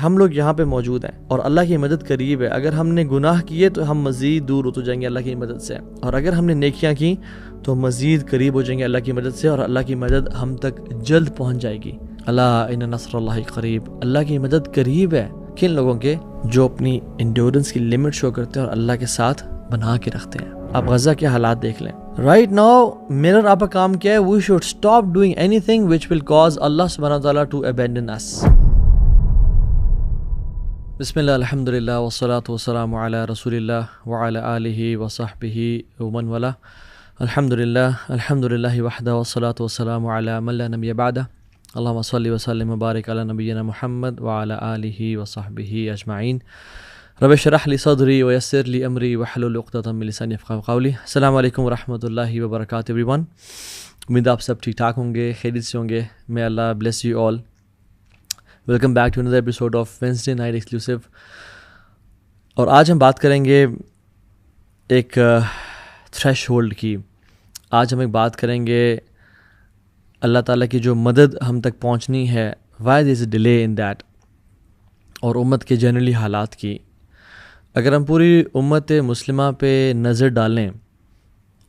ہم لوگ یہاں پہ موجود ہیں اور اللہ کی مدد قریب ہے. اگر ہم نے گناہ کیے تو ہم مزید دور ہوتے جائیں گے اللہ کی مدد سے, اور اگر ہم نے نیکیاں کی تو مزید قریب ہو جائیں گے اللہ کی مدد سے, اور اللہ کی مدد ہم تک جلد پہنچ جائے گی. اللہ ان نصر اللہ قریب, اللہ کی مدد قریب ہے کن لوگوں کے, جو اپنی انڈیورنس کی لمٹ شو کرتے ہیں اور اللہ کے ساتھ بنا کے رکھتے ہیں. آپ غزہ کے حالات دیکھ لیں. رائٹ ناؤ میرا آپ کا کام کیا ہے, we should stop doing anything which will cause Allah سبحانہ وتعالیٰ ٹو ابینڈن اس. بسم اللہ الحمدللہ والصلاة والسلام علی رسول اللہ وعلی آلہ وصحبہ ومن والا. الحمدللہ وحدہ والصلاة والسلام علی من لا نبی بعدہ. اللہم صلی وسلم وبارک علی نبینا محمد وعلی آلہ وصحبہ اجمعین. رب اشرح لی صدری ویسر لی امری واحلل عقدۃ من لسانی یفقہوا قولی. السلام علیکم ورحمۃ اللہ وبرکاتہ ایوری ون. امید آپ سب ٹھیک ٹھاک ہوں گے, خیریت سے ہوں گے. may Allah bless you all. Welcome back to another episode of Wednesday Night Exclusive. اور آج ہم بات کریں گے ایک تھریش ہولڈ کی. آج ہم ایک بات کریں گے اللہ تعالیٰ کی جو مدد ہم تک پہنچنی ہے, why there is a delay in that, اور امت کے جنرلی حالات کی. اگر ہم پوری امت مسلمہ پہ نظر ڈالیں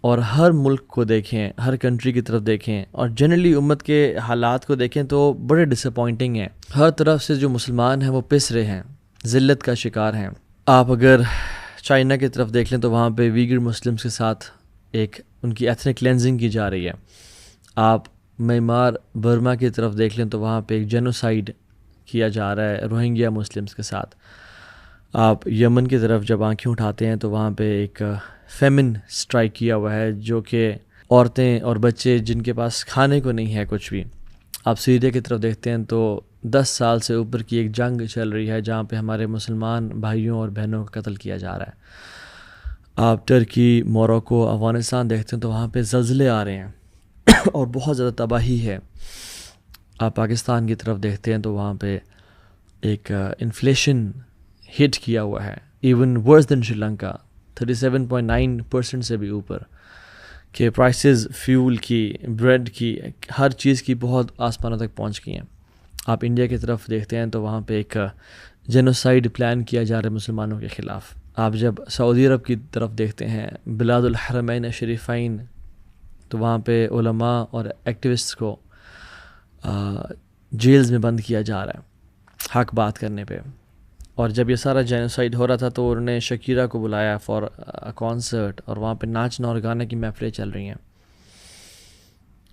اور ہر ملک کو دیکھیں, ہر کنٹری کی طرف دیکھیں, اور جنرلی امت کے حالات کو دیکھیں تو بڑے ڈس اپوائنٹنگ ہیں. ہر طرف سے جو مسلمان ہیں وہ پس رہے ہیں, ذلت کا شکار ہیں. آپ اگر چائنا کی طرف دیکھ لیں تو وہاں پہ ویگر مسلمس کے ساتھ ایک ان کی ایتھنک کلینزنگ کی جا رہی ہے. آپ میانمار برما کی طرف دیکھ لیں تو وہاں پہ ایک جینوسائیڈ کیا جا رہا ہے روہنگیا مسلمس کے ساتھ. آپ یمن کی طرف جب آنکھیں اٹھاتے ہیں تو وہاں پہ ایک فیمن سٹرائک کیا ہوا ہے, جو کہ عورتیں اور بچے جن کے پاس کھانے کو نہیں ہے کچھ بھی. آپ سیریا کی طرف دیکھتے ہیں تو 10 سال سے اوپر کی ایک جنگ چل رہی ہے جہاں پہ ہمارے مسلمان بھائیوں اور بہنوں کا قتل کیا جا رہا ہے. آپ ٹرکی, موروکو, افغانستان دیکھتے ہیں تو وہاں پہ زلزلے آ رہے ہیں اور بہت زیادہ تباہی ہے. آپ پاکستان کی طرف دیکھتے ہیں تو وہاں پہ ایک انفلیشن ہٹ کیا ہوا ہے, ایون ورس دین شری لنکا, 37.9% سے بھی اوپر کہ پرائسز فیول کی, بریڈ کی, ہر چیز کی بہت آسمانوں تک پہنچ گئی ہیں. آپ انڈیا کی طرف دیکھتے ہیں تو وہاں پہ ایک جینوسائیڈ پلان کیا جا رہا ہے مسلمانوں کے خلاف. آپ جب سعودی عرب کی طرف دیکھتے ہیں, بلاد الحرمین شریفین, تو وہاں پہ علماء اور ایکٹیوسٹ کو جیلز میں بند کیا جا رہا ہے حق بات کرنے پہ. اور جب یہ سارا جینوسائیڈ ہو رہا تھا تو انہوں نے شکیرہ کو بلایا فار کانسرٹ, اور وہاں پہ ناچنا اور گانے کی محفلیں چل رہی ہیں.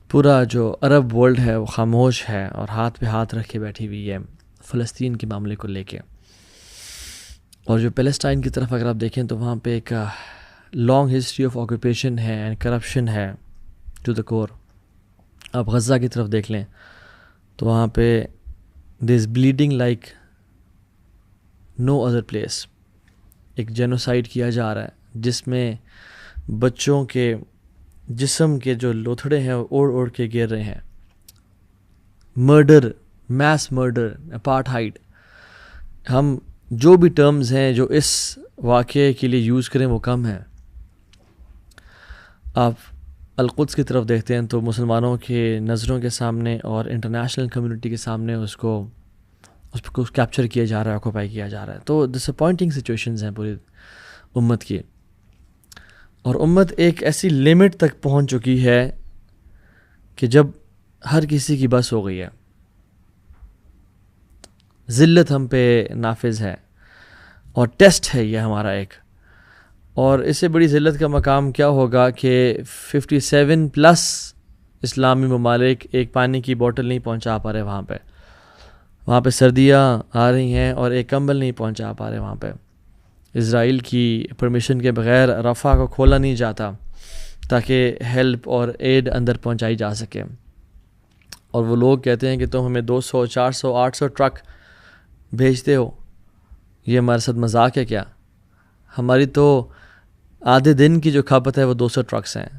پورا جو عرب ورلڈ ہے وہ خاموش ہے اور ہاتھ پہ ہاتھ رکھ کے بیٹھی ہوئی ہے فلسطین کے معاملے کو لے کے. اور جو پیلسٹائن کی طرف اگر آپ دیکھیں تو وہاں پہ ایک لانگ ہسٹری آف آکوپیشن ہے اینڈ کرپشن ہے ٹو دا کور. آپ غزہ کی طرف دیکھ لیں تو وہاں پہ there is bleeding like no other place. ایک جینوسائیڈ کیا جا رہا ہے جس میں بچوں کے جسم کے جو لوتھڑے ہیں وہ اوڑ کے گر رہے ہیں. مرڈر, میس مرڈر, اپارٹھائڈ, ہم جو بھی ٹرمز ہیں جو اس واقعے کے لیے یوز کریں وہ کم ہیں. آپ القدس کی طرف دیکھتے ہیں تو مسلمانوں کے نظروں کے سامنے اور انٹرنیشنل کمیونٹی کے سامنے اس کو کیپچر کیا جا رہا ہے, آکوپائی کیا جا رہا ہے. تو ڈس اپوائنٹنگ سچویشنز ہیں پوری امت کی, اور امت ایک ایسی لمٹ تک پہنچ چکی ہے کہ جب ہر کسی کی بس ہو گئی ہے. ذلت ہم پہ نافذ ہے اور ٹیسٹ ہے یہ ہمارا ایک. اور اس سے بڑی ذلت کا مقام کیا ہوگا کہ 57+ اسلامی ممالک ایک پانی کی بوٹل نہیں پہنچا پا رہے وہاں پہ. وہاں پہ سردیاں آ رہی ہیں اور ایک کمبل نہیں پہنچا پا رہے وہاں پہ. اسرائیل کی پرمیشن کے بغیر رفح کو کھولا نہیں جاتا تاکہ ہیلپ اور ایڈ اندر پہنچائی جا سکے. اور وہ لوگ کہتے ہیں کہ تم ہمیں 200, 400, 800 ٹرک بھیجتے ہو, یہ ہمارے ساتھ مذاق ہے کیا؟ ہماری تو آدھے دن کی جو کھپت ہے وہ 200 ٹرکس ہیں.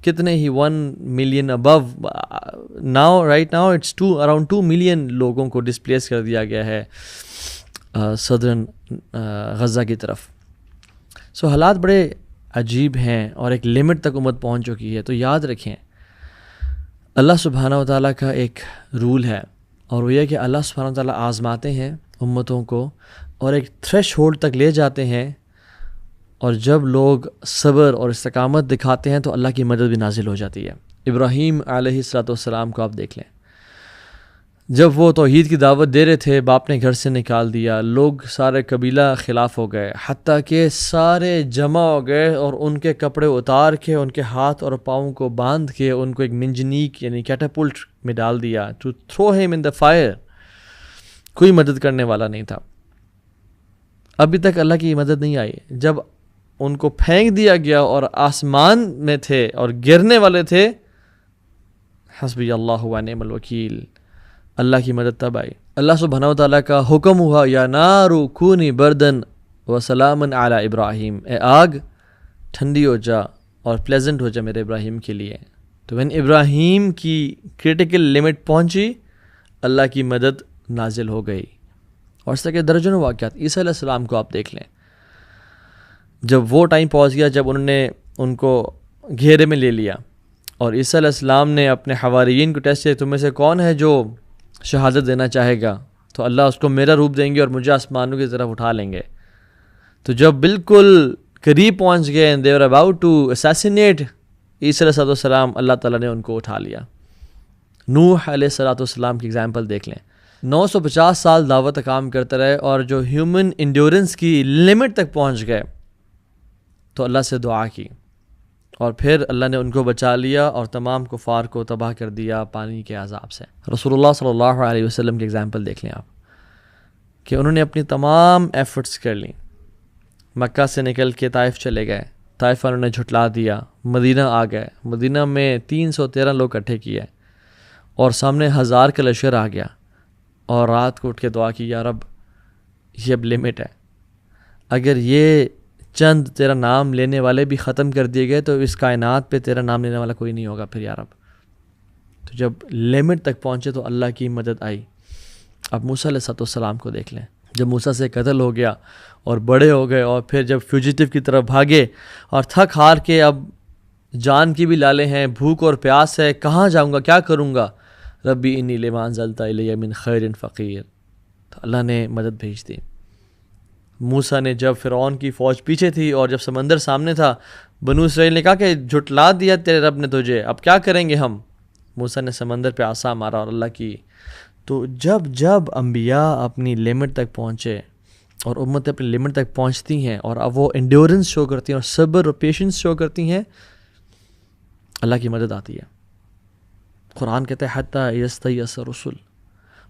کتنے ہی 1 million above now, right now it's around 2 million لوگوں کو ڈسپلیس کر دیا گیا ہے صدرن غزہ کی طرف. سو حالات بڑے عجیب ہیں اور ایک لمٹ تک امت پہنچ چکی ہے. تو یاد رکھیں اللہ سبحانہ و تعالیٰ کا ایک رول ہے, اور وہ یہ کہ اللہ سبحانہ و تعالیٰ آزماتے ہیں امتوں کو اور ایک تھریش ہولڈ تک لے جاتے ہیں، اور جب لوگ صبر اور استقامت دکھاتے ہیں تو اللہ کی مدد بھی نازل ہو جاتی ہے۔ ابراہیم علیہ السلام کو آپ دیکھ لیں، جب وہ توحید کی دعوت دے رہے تھے، باپ نے گھر سے نکال دیا، لوگ سارے قبیلہ خلاف ہو گئے، حتیٰ کہ سارے جمع ہو گئے اور ان کے کپڑے اتار کے ان کے ہاتھ اور پاؤں کو باندھ کے ان کو ایک منجنیق یعنی کیٹاپلٹ میں ڈال دیا، to throw him in the fire. کوئی مدد کرنے والا نہیں تھا، ابھی تک اللہ کی مدد نہیں آئی۔ جب ان کو پھینک دیا گیا اور آسمان میں تھے اور گرنے والے تھے، حسبی اللہ و نعم الوکیل، اللہ کی مدد تب آئی۔ اللہ سبحانہ و تعالیٰ کا حکم ہوا، یا نار کونی بردن و سلامن علی ابراہیم، اے آگ ٹھنڈی ہو جا اور پلیزنٹ ہو جا میرے ابراہیم کے لیے۔ تو when ابراہیم کی کریٹیکل لمٹ پہنچی، اللہ کی مدد نازل ہو گئی۔ اور اس طرح کے درجنوں واقعات، عیسیٰ علیہ السلام کو آپ دیکھ لیں، جب وہ ٹائم پہنچ گیا جب انہوں نے ان کو گھیرے میں لے لیا، اور عیسیٰ علیہ السلام نے اپنے حواریین کو ٹیسٹ کیا، تم میں سے کون ہے جو شہادت دینا چاہے گا، تو اللہ اس کو میرا روپ دیں گے اور مجھے آسمانوں کی طرف اٹھا لیں گے۔ تو جب بالکل قریب پہنچ گئے، they were about to assassinate عیسیٰ علیہ السلام، اللہ تعالیٰ نے ان کو اٹھا لیا۔ نوح علیہ السلام کی اگزامپل دیکھ لیں، 950 سال دعوت کا کام کرتے رہے، اور جو ہیومن انڈیورنس کی لمٹ تک پہنچ گئے تو اللہ سے دعا کی، اور پھر اللہ نے ان کو بچا لیا اور تمام کفار کو تباہ کر دیا پانی کے عذاب سے۔ رسول اللہ صلی اللہ علیہ وسلم کی اگزامپل دیکھ لیں آپ، کہ انہوں نے اپنی تمام ایفرٹس کر لیں، مکہ سے نکل کے طائف چلے گئے، طائف انہوں نے جھٹلا دیا، مدینہ آ گئے، مدینہ میں 313 لوگ اکٹھے کیے، اور سامنے 1000 کا لشکر آ گیا، اور رات کو اٹھ کے دعا کی، یا رب یہ اب لمٹ ہے، اگر یہ چند تیرا نام لینے والے بھی ختم کر دیے گئے تو اس کائنات پہ تیرا نام لینے والا کوئی نہیں ہوگا پھر، یا رب۔ تو جب لمٹ تک پہنچے تو اللہ کی مدد آئی۔ اب موسیٰ علیہ السلام کو دیکھ لیں، جب موسیٰ سے قتل ہو گیا اور بڑے ہو گئے، اور پھر جب فیوجیٹو کی طرف بھاگے اور تھک ہار کے اب جان کی بھی لالے ہیں، بھوک اور پیاس ہے، کہاں جاؤں گا، کیا کروں گا، ربی انی لما انزلت الی من خیر فقیر، تو اللہ نے مدد بھیج دی۔ موسیٰ نے جب فرعون کی فوج پیچھے تھی اور جب سمندر سامنے تھا، بنو اسرائیل نے کہا کہ جھٹلا دیا تیرے رب نے تجھے، اب کیا کریں گے ہم؟ موسیٰ نے سمندر پہ عصا مارا اور اللہ کی۔ تو جب انبیاء اپنی لمٹ تک پہنچے اور امتیں اپنی لمٹ تک پہنچتی ہیں اور اب وہ انڈیورنس شو کرتی ہیں اور صبر اور پیشنس شو کرتی ہیں، اللہ کی مدد آتی ہے۔ قرآن کہتا ہے حتیٰ یستیأس الرسل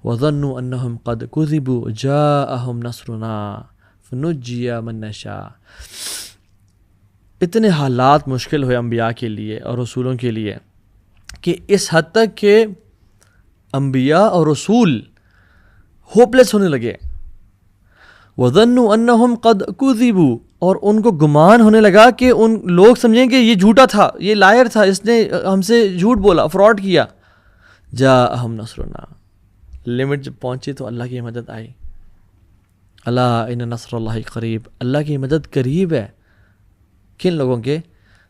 وظنوا انہم قد کذبوا جاءہم نصرنا فنجی من نشاء۔ اتنے حالات مشکل ہوئے انبیاء کے لیے اور رسولوں کے لیے کہ اس حد تک کہ انبیاء اور رسول ہوپلیس ہونے لگے۔ وَظَنُّوا أَنَّهُمْ قَدْ كُذِبُوا، اور ان کو گمان ہونے لگا کہ ان لوگ سمجھیں کہ یہ جھوٹا تھا، یہ لائر تھا، اس نے ہم سے جھوٹ بولا، فراڈ کیا۔ جاءہم نصرنا، لمٹ جب پہنچی تو اللہ کی مدد آئی۔ اللہ ان نصر اللہ قریب، اللہ کی مدد قریب ہے۔ کن لوگوں کے؟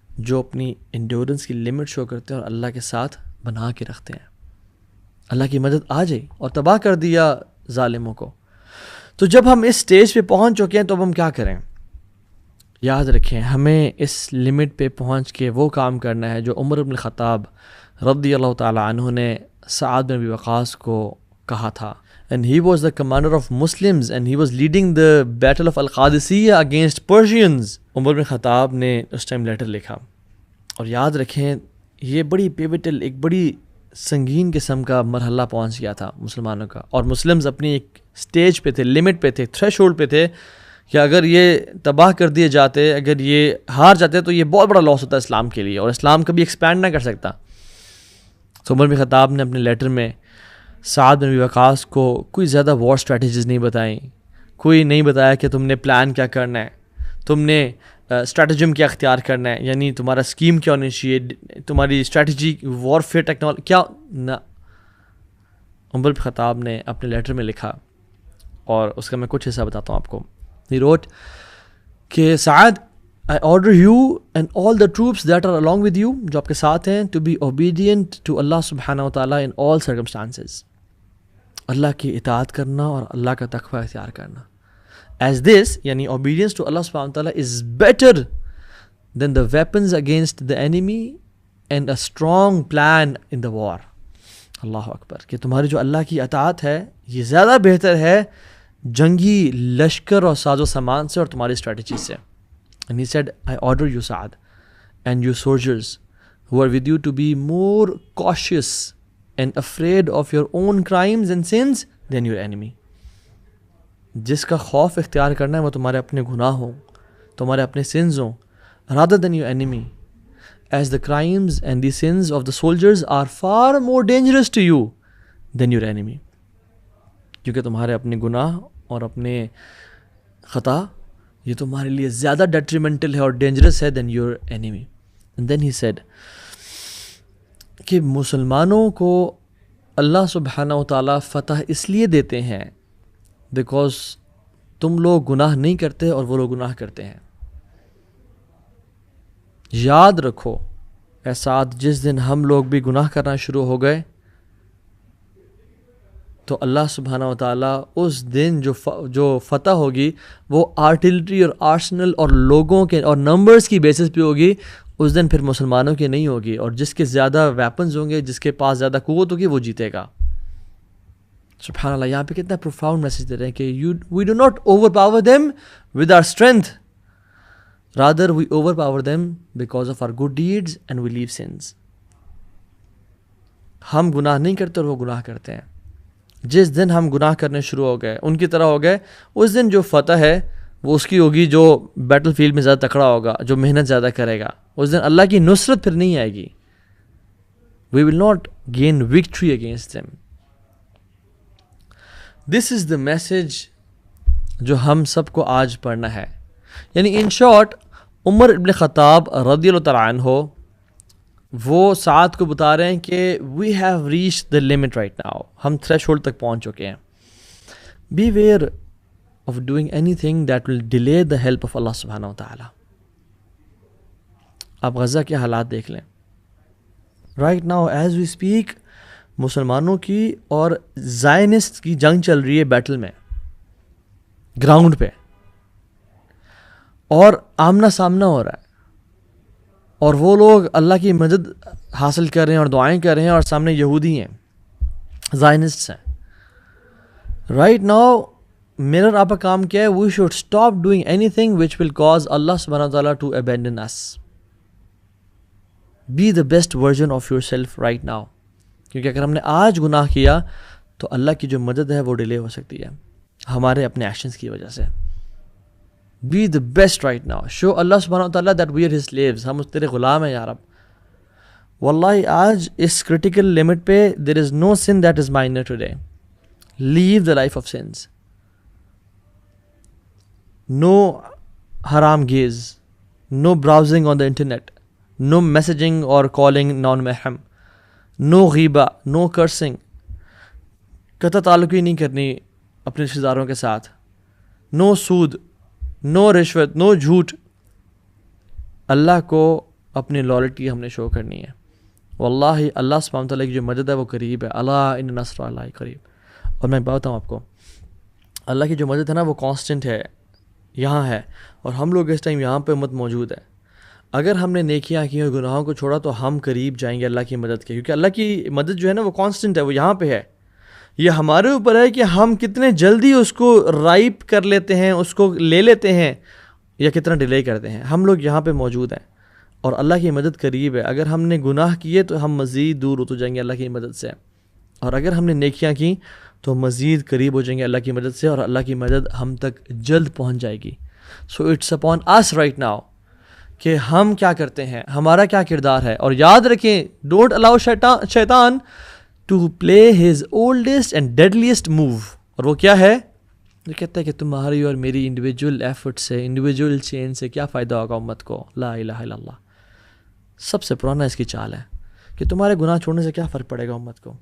جو اپنی انڈیورنس کی لمٹ شو کرتے ہیں اور اللہ کے ساتھ بنا کے رکھتے ہیں۔ اللہ کی مدد آ جائے اور تباہ کر دیا ظالموں کو۔ تو جب ہم اس سٹیج پہ پہنچ چکے ہیں تو اب ہم کیا کریں؟ یاد رکھیں، ہمیں اس لمٹ پہ پہنچ کے وہ کام کرنا ہے جو عمر بن الخطاب رضی اللہ تعالی عنہ نے سعد بن ابی وقاص کو کہا تھا۔ And he was the commander of Muslims and he was leading the battle of Al-Qadisiyah against Persians۔ عمر بن خطاب نے اس ٹائم لیٹر لکھا، اور یاد رکھیں یہ بڑی پیوٹل، ایک بڑی سنگین قسم کا مرحلہ پہنچ گیا تھا مسلمانوں کا، اور مسلمز اپنی ایک سٹیج پہ تھے، لمٹ پہ تھے، تھریش ہولڈ پہ تھے کہ اگر یہ تباہ کر دیے جاتے، اگر یہ ہار جاتے تو یہ بہت بڑا لاس ہوتا ہے اسلام کے لیے، اور اسلام کبھی ایکسپینڈ نہ کر سکتا۔ تو عمر بن خطاب نے اپنے لیٹر میں سعد بن ابی وقاص کو کوئی زیادہ وار اسٹریٹجیز نہیں بتائیں، کوئی نہیں بتایا کہ تم نے پلان کیا کرنا ہے، تم نے اسٹریٹجم کیا اختیار کرنا ہے، یعنی تمہارا اسکیم کیا ہونی چاہیے، تمہاری اسٹریٹجی وار فیئر ٹیکنالوجی کیا نہ۔ عمر بن خطاب نے اپنے لیٹر میں لکھا، اور اس کا میں کچھ حصہ بتاتا ہوں آپ کو۔ He wrote کہ سعد I order you and all the troops that are along with you، جو آپ کے ساتھ ہیں، to be obedient to Allah subhanahu wa ta'ala in all circumstances۔ اللہ کی اطاعت کرنا اور اللہ کا تقوی اختیار کرنا. As this, یعنی obedience to Allah subhanahu wa ta'ala is better than the weapons against the enemy and a strong plan in the war. اللہ اکبر. کہ تمہاری جو اللہ کی اطاعت ہے یہ زیادہ بہتر ہے جنگی لشکر اور ساز و سامان سے اور تمہاری اسٹریٹجی سے. And he said, I order you, Sa'ad, and you soldiers who are with you to be more cautious and afraid of your own crimes and sins than your enemy. جس کا خوف اختیار کرنا ہے وہ تمہارے اپنے گناہ ہوں, تمہارے اپنے سنز ہوں, rather than your enemy, as the crimes and the sins of the soldiers are far more dangerous to you than your enemy. کیونکہ تمہارے اپنے گناہ اور اپنے خطا یہ تمہارے لیے زیادہ ڈیٹریمنٹل ہے اور ڈینجرس ہے then your enemy. And then he said کہ مسلمانوں کو اللہ سبحانہ و تعالیٰ فتح اس لیے دیتے ہیں بیکاز تم لوگ گناہ نہیں کرتے اور وہ لوگ گناہ کرتے ہیں. یاد رکھو اے سعد, جس دن ہم لوگ بھی گناہ کرنا شروع ہو گئے تو اللہ سبحانہ و تعالیٰ اس دن جو فتح ہوگی وہ آرٹلری اور آرسنل اور لوگوں کے اور نمبرز کی بیسس پہ ہوگی. اس دن پھر مسلمانوں کی نہیں ہوگی, اور جس کے زیادہ ویپنز ہوں گے, جس کے پاس زیادہ قوت ہوگی وہ جیتے گا. سبحان اللہ. یہاں پہ کتنا پروفاؤنڈ میسج دے رہے ہیں کہ we do not overpower them with our strength, rather we overpower them because of our good deeds and we leave sins. ہم گناہ نہیں کرتے اور وہ گناہ کرتے ہیں. جس دن ہم گناہ کرنے شروع ہو گئے, ان کی طرح ہو گئے, اس دن جو فتح ہے وہ اس کی ہوگی جو بیٹل فیلڈ میں زیادہ تکڑا ہوگا, جو محنت زیادہ کرے گا. اس دن اللہ کی نصرت پھر نہیں آئے گی. We will not gain victory against them. This is the message جو ہم سب کو آج پڑھنا ہے. یعنی ان شارٹ عمر ابن خطاب رضی اللہ تعالیٰ عنہ وہ سعد کو بتا رہے ہیں کہ we have reach the limit right now, ہم تھریش ہولڈ تک پہنچ چکے ہیں. Beware of doing anything that will delay the help of Allah سبحانہ و تعالیٰ. آپ غزہ کے حالات دیکھ لیں right now as we speak. مسلمانوں کی اور زائنسٹ کی جنگ چل رہی ہے بیٹل میں, گراؤنڈ پہ, اور آمنا سامنا ہو رہا ہے, اور وہ لوگ اللہ کی مدد حاصل کر رہے ہیں اور دعائیں کر رہے ہیں, اور سامنے یہودی ہیں, زائنسٹس ہیں. رائٹ ناؤ میرا آپ کا کام کیا ہے؟ We should stop doing anything which will cause Allah سبحانہ و تعالیٰ to abandon us. Be the best version of yourself right now. کیونکہ اگر ہم نے آج گناہ کیا تو اللہ کی جو مدد ہے وہ ڈیلے ہو سکتی ہے ہمارے اپنے ایکشنز کی وجہ سے. Be the best right now. Show Allah subhanahu wa ta'ala that we are his slaves. ہم تیرے غلام ہیں یا رب. واللہ آج اس critical limit پہ there is no sin that is minor today. Leave the life of sins. No haram gaze. No browsing on the internet. No messaging or calling non-mahram. No ghiba. No cursing. قطع تعلق ہی نہیں کرنی اپنے رشتہ داروں کے ساتھ. No سود. نو رشوت, نو جھوٹ. اللہ کو اپنی لائلٹی ہم نے شو کرنی ہے. واللہ اللہ سبحانہ تعالیٰ کی جو مدد ہے وہ قریب ہے. اللہ ان نصر اللہ قریب. اور میں بتاؤں آپ کو, اللہ کی جو مدد ہے نا وہ کانسٹنٹ ہے, یہاں ہے, اور ہم لوگ اس ٹائم یہاں پہ امت موجود ہے. اگر ہم نے نیکیاں کی اور گناہوں کو چھوڑا تو ہم قریب جائیں گے اللہ کی مدد کے, کیونکہ اللہ کی مدد جو ہے نا وہ کانسٹنٹ ہے, وہ یہاں پہ ہے. یہ ہمارے اوپر ہے کہ ہم کتنے جلدی اس کو رائپ کر لیتے ہیں, اس کو لے لیتے ہیں, یا کتنا ڈیلے کرتے ہیں. ہم لوگ یہاں پہ موجود ہیں اور اللہ کی مدد قریب ہے. اگر ہم نے گناہ کیے تو ہم مزید دور ہوتے جائیں گے اللہ کی مدد سے, اور اگر ہم نے نیکیاں کی تو مزید قریب ہو جائیں گے اللہ کی مدد سے, اور اللہ کی مدد ہم تک جلد پہنچ جائے گی. So it's upon us right now کہ ہم کیا کرتے ہیں, ہمارا کیا کردار ہے. اور یاد رکھیں, ڈونٹ الاؤ شیطان to play his oldest and deadliest move. اور وہ کیا ہے؟ وہ کہتا ہے کہ تمہاری اور میری انڈیویجول ایفرٹ سے, انڈیویجول چین سے کیا فائدہ ہوگا امت کو. لا الہ الا اللہ. سب سے پرانا اس کی چال ہے کہ تمہارے گناہ چھوڑنے سے کیا فرق پڑے گا امت کو,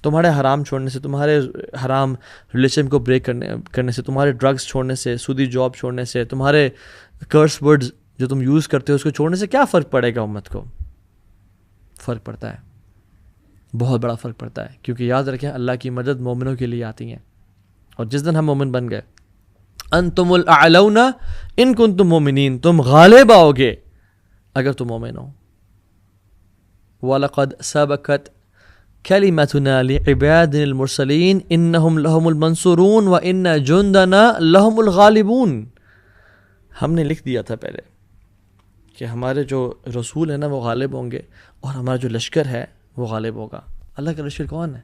تمہارے حرام چھوڑنے سے, تمہارے حرام ریلیشن کو بریک کرنے سے, تمہارے ڈرگس چھوڑنے سے, سودی جاب چھوڑنے سے, تمہارے کرس ورڈز جو تم یوز کرتے ہو اس کو چھوڑنے سے کیا فرق پڑے گا امت کو؟ فرق پڑتا ہے. بہت بڑا فرق پڑتا ہے. کیونکہ یاد رکھیں اللہ کی مدد مومنوں کے لیے آتی ہیں، اور جس دن ہم مومن بن گئے، انتم الاعلون ان کنتم مومنین، تم غالب آؤ گے اگر تم مومن ہو. وَلَقَدْ سَبَقَتْ كَلِمَتُنَا لِعِبَادِنَا الْمُرْسَلِينَ إِنَّهُمْ لَهُمُ الْمَنْصُورُونَ وَإِنَّ جُنْدَنَا لَهُمُ الْغَالِبُونَ. ہم نے لکھ دیا تھا پہلے کہ ہمارے جو رسول ہیں نا وہ غالب ہوں گے، اور ہمارا جو لشکر ہے وہ غالب ہوگا. اللہ کا لشکر کون ہے؟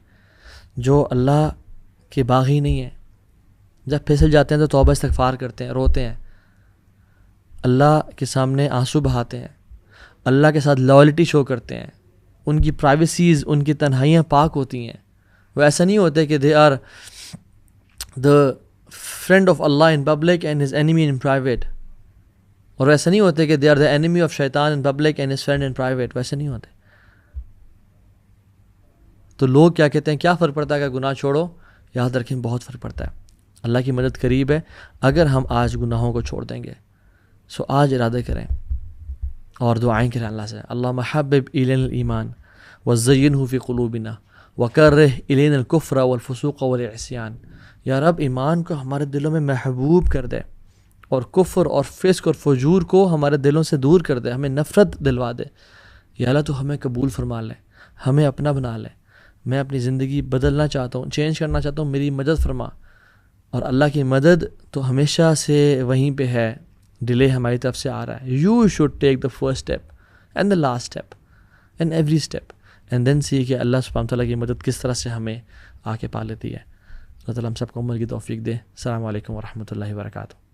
جو اللہ کے باغی نہیں ہے، جب پھسل جاتے ہیں تو توبہ استغفار کرتے ہیں، روتے ہیں، اللہ کے سامنے آنسو بہاتے ہیں، اللہ کے ساتھ لائلٹی شو کرتے ہیں، ان کی پرائیویسیز، ان کی تنہائیاں پاک ہوتی ہیں. وہ ایسا نہیں ہوتے کہ they are the friend of Allah in public and his enemy in private, اور ویسا نہیں ہوتے کہ they are the enemy of شیطان in public and his friend in private. ویسے نہیں ہوتے. تو لوگ کیا کہتے ہیں، کیا فرق پڑتا ہے کہ گناہ چھوڑو؟ یاد رکھیں بہت فرق پڑتا ہے. اللہ کی مدد قریب ہے اگر ہم آج گناہوں کو چھوڑ دیں گے. سو آج ارادہ کریں اور دعائیں کریں اللہ سے، اللہم حبب الینا الایمان وزینہ فی قلوبنا وکرہ الینا الکفر والفسوق والعصیان. یا رب ایمان کو ہمارے دلوں میں محبوب کر دے، اور کفر اور فسق اور فجور کو ہمارے دلوں سے دور کر دے، ہمیں نفرت دلوا دے. یا اللہ تو ہمیں قبول فرما لے، ہمیں اپنا بنا لے. میں اپنی زندگی بدلنا چاہتا ہوں، چینج کرنا چاہتا ہوں، میری مدد فرما. اور اللہ کی مدد تو ہمیشہ سے وہیں پہ ہے، ڈیلے ہماری طرف سے آ رہا ہے. You should take the first step and the last step and every step and then see کہ اللہ سبحانہ تعالیٰ کی مدد کس طرح سے ہمیں آ کے پا لیتی ہے. اللہ تعالیٰ ہم سب کو عمل کی توفیق دے. السلام علیکم ورحمۃ اللہ وبرکاتہ.